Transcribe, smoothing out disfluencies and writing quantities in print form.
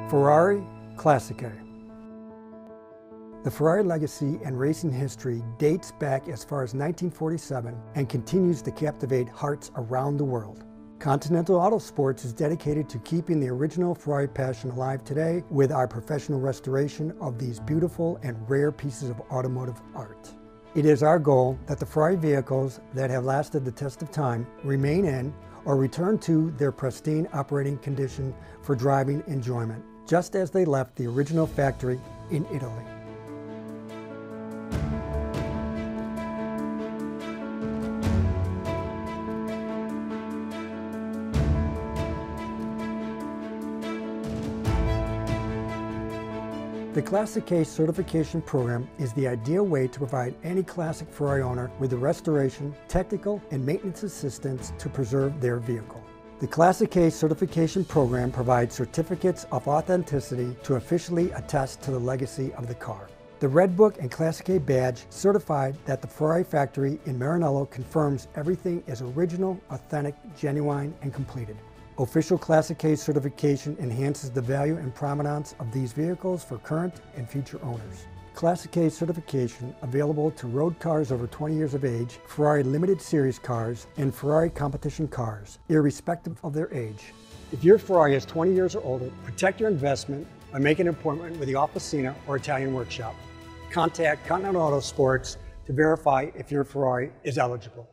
Ferrari Classiche. The Ferrari legacy and racing history dates back as far as 1947 and continues to captivate hearts around the world. Continental AutoSports is dedicated to keeping the original Ferrari passion alive today with our professional restoration of these beautiful and rare pieces of automotive art. It is our goal that the Ferrari vehicles that have lasted the test of time remain in or return to their pristine operating condition for driving enjoyment, just as they left the original factory in Italy. The Classiche Certification Program is the ideal way to provide any classic Ferrari owner with the restoration, technical, and maintenance assistance to preserve their vehicle. The Classiche Certification Program provides certificates of authenticity to officially attest to the legacy of the car. The Red Book and Classiche badge certify that the Ferrari factory in Maranello confirms everything is original, authentic, genuine, and completed. Official Classiche certification enhances the value and provenance of these vehicles for current and future owners. Classiche certification available to road cars over 20 years of age, Ferrari Limited Series cars, and Ferrari competition cars, irrespective of their age. If your Ferrari is 20 years or older, protect your investment by making an appointment with the Officina or Italian Workshop. Contact Continental AutoSports to verify if your Ferrari is eligible.